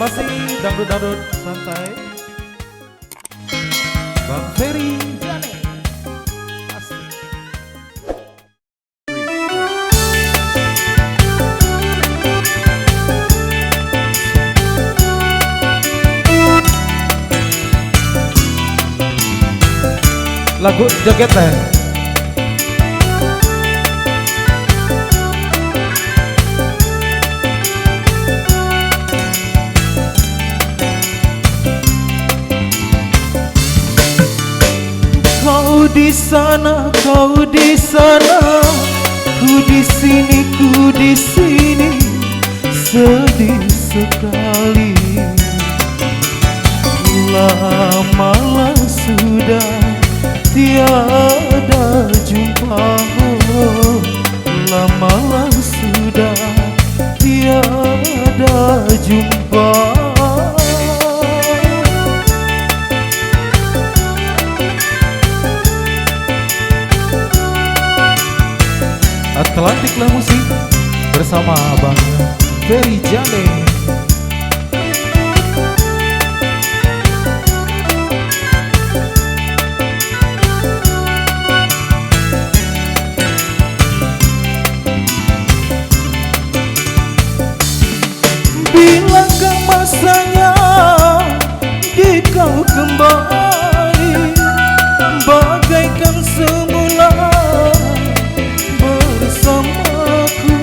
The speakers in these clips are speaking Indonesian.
Masih dangdut-dangdut santai. Bang Ferry Jane. Asik. Lagu joget teh. Kau di sana, kau di sana, ku di sini, ku di sini, sedih sekali. Lamalah sudah tiada jumpa, lamalah sudah tiada jumpa. Atlantiklah musik bersama Bang Ferry Jane. Bilakah masanya di kau kembali bagaikan semula bersamaku.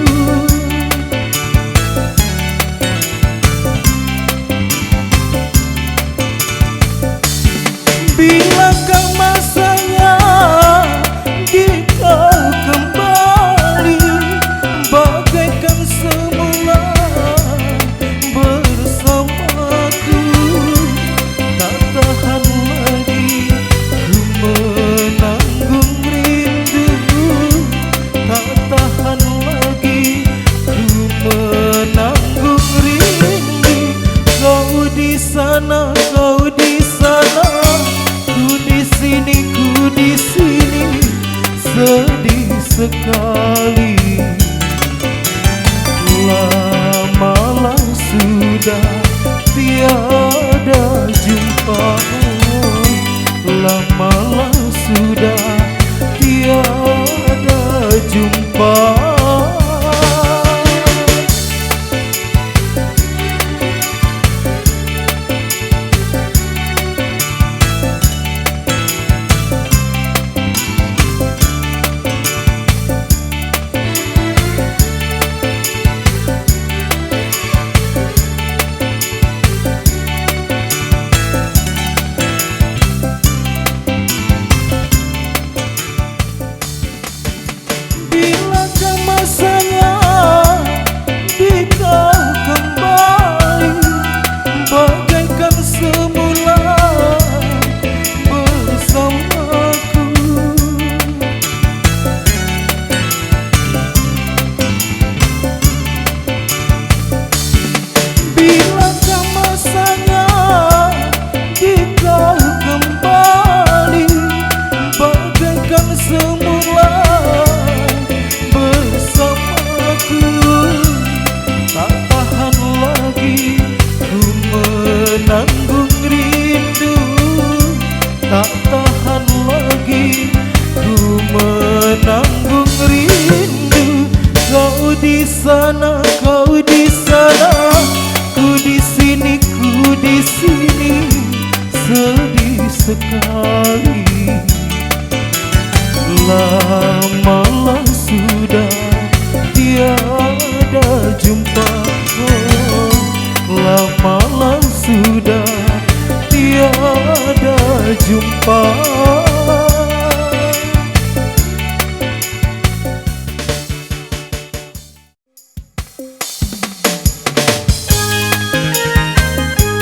Bilakah masanya di kau kembali bagaikan semula bersamaku. Tak tahan lagi ku menanggung rindu, tak tahan lagi ku menanggung rindu. Kau di sana, kau di sana, ku di sini, ku di sini, sedih sekali. Lamalah sudah tiada jumpa, lamalah sudah tiada jumpa. Bilakah masanya di kau kembali bagaikan semula bersamaku. Bilakah masanya di kau kembali bagaikan semula bersamaku. Tak tahan lagi ku menanggung rindu, tak tahan lagi ku menanggung rindu. Kau di sana, kau di sana, ku di sini, ku di sini, sedih sekali. Lamalah sudah tiada jumpa, lamalah sudah tiada jumpa.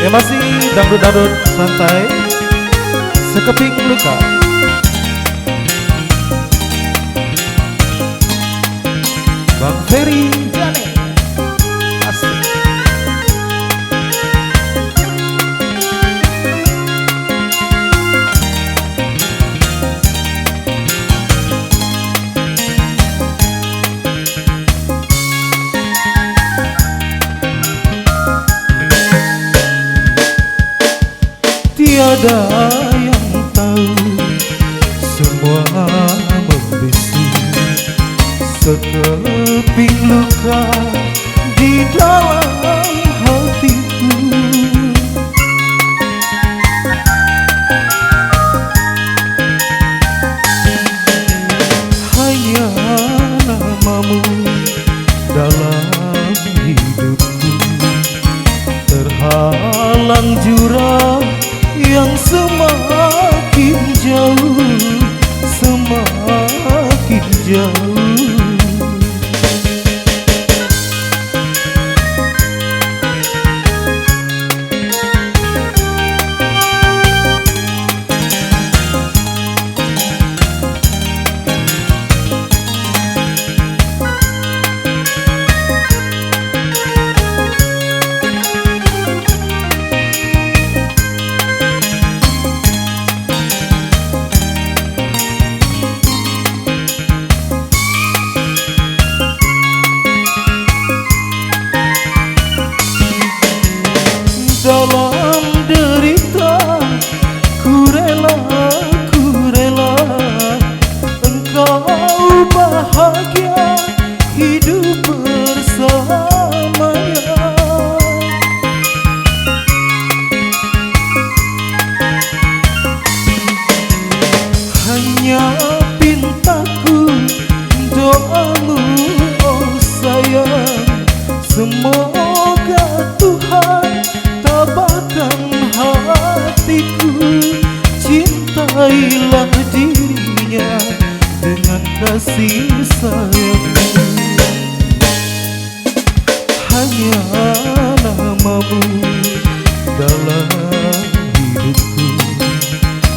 Masih dangdut-dangdut santai, sekeping luka. Bang Ferry Jane. Asik. Tiada yang tahu, semua membisu sekeping luka di dalam hatiku. Hanya namamu dalam hidupku, terhalang jurang yang semakin jauh, semakin jauh. Dalam derita ku rela engkau bahagia hidup bersamanya. Hanya pintaku doamu, oh sayang, semoga Tuhan tabahkan hatiku, cintailah dirinya dengan kasih sayangmu. Hanya namamu dalam hidupku,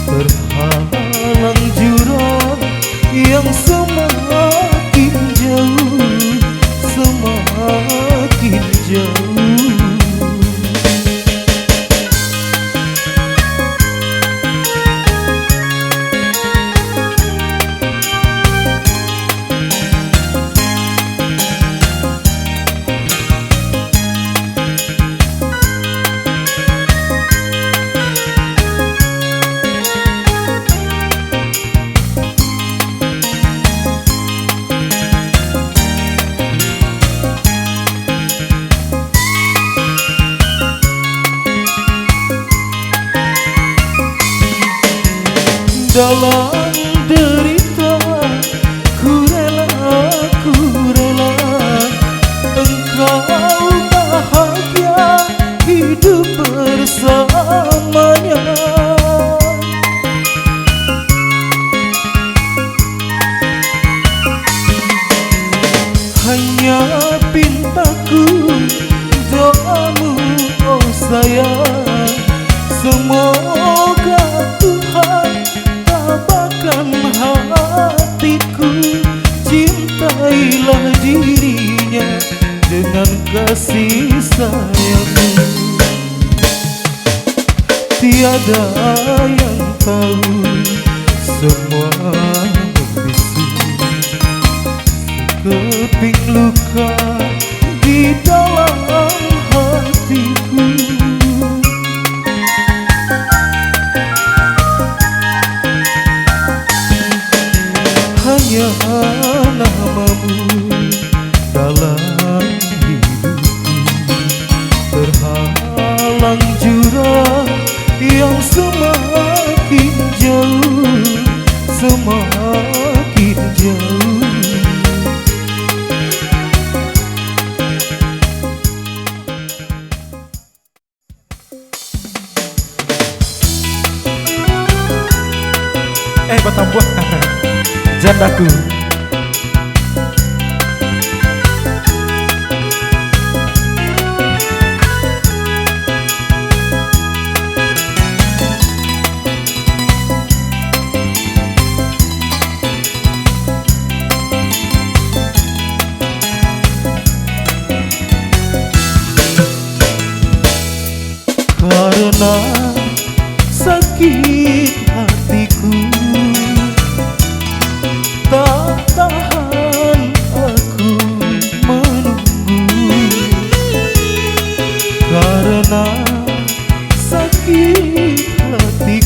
terhalang jurang yang semakin jauh, semakin jauh. Dalam derita ku rela engkau bahagia hidup bersamanya. Hanya pintaku doamu, oh sayang, semoga Tuhan tabahkan hatiku, cintailah dirinya dengan kasih sayangmu. Tiada yang tahu, semua membisu sekeping luka di dalam hatiku. Hanya namamu dalam hidupku, terhalang jurang yang semakin jauh, semakin jauh. Batang buah jandaku. Karena sakit hatiku, tak tahan aku menunggu. Karena sakit hatiku,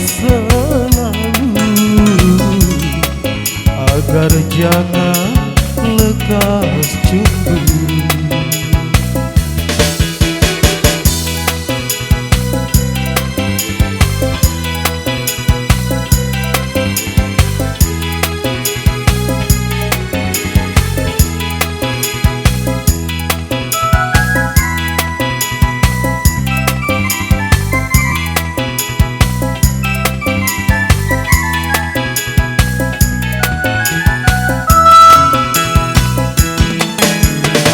selalu agar jangan lekas cemburu.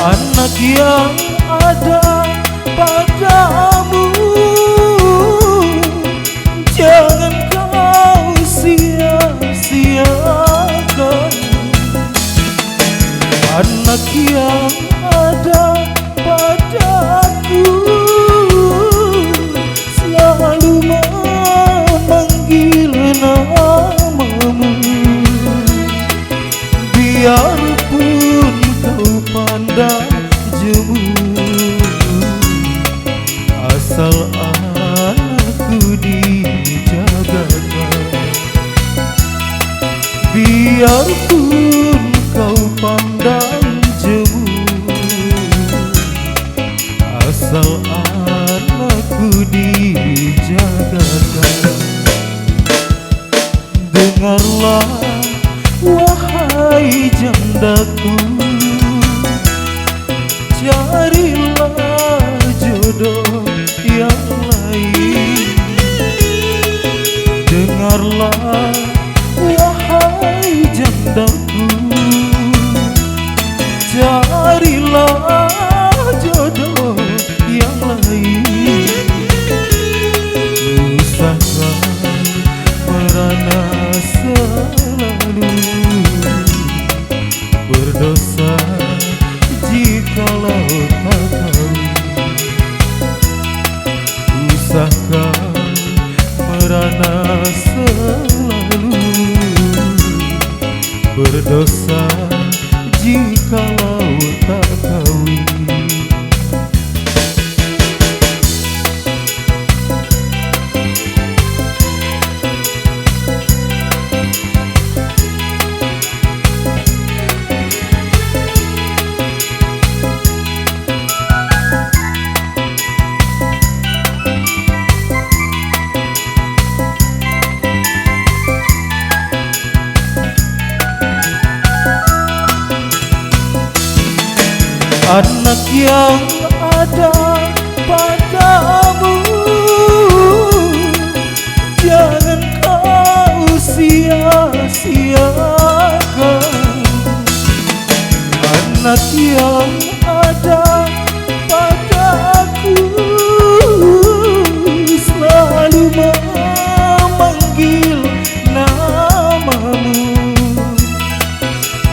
Anak yang ada padamu jangan kau sia-siakan. Anak yang ada padaku selalu memanggil namamu. Biarpun kau pandang jemu, asal anakku dijagakan. Biarpun kau pandang jemu, asal anakku dijagakan. Dengarlah wahai jandaku, carilah jodoh yang lain. Dengarlah wahai jandaku, carilah jodoh yang lain. Usahakan merana selalu, berdosa jikalau tak kawin. Usahakan merana selalu, berdosa jikalau tak kawin. Anak yang ada padamu jangan kau sia-siakan. Anak yang ada padaku selalu memanggil namamu.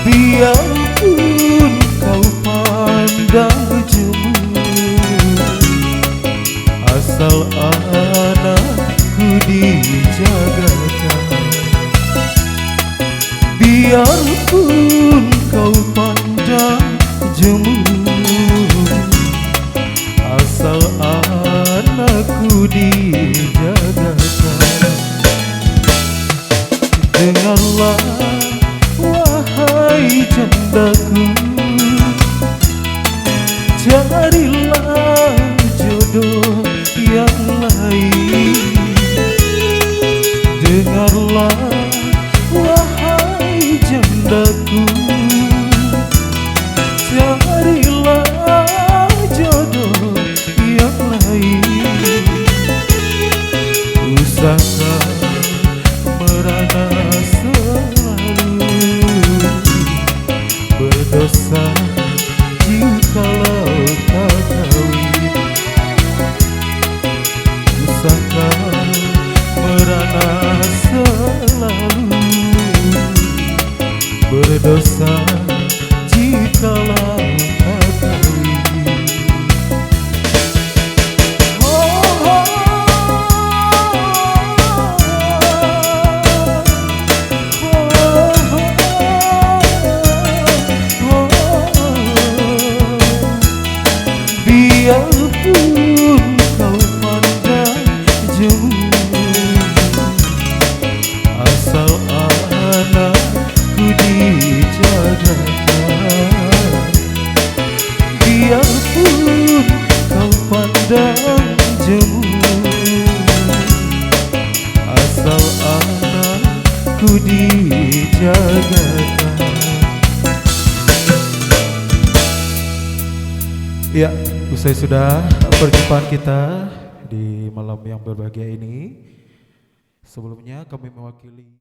Biarpun kau pandang jemu, asal anakku dijagakan. Biarpun kau pandang jemu, asal anakku dijagakan. Dengarlah wahai jandaku, carilah jodoh yang lain. Dengarlah wahai jandaku, carilah jodoh yang lain. Usahakan merana selalu, berdosa jikalau tak kawin. Usahakan merana selalu, ku dijagakan. Ya, usai sudah perjumpaan kita di malam yang berbahagia ini. Sebelumnya kami mewakili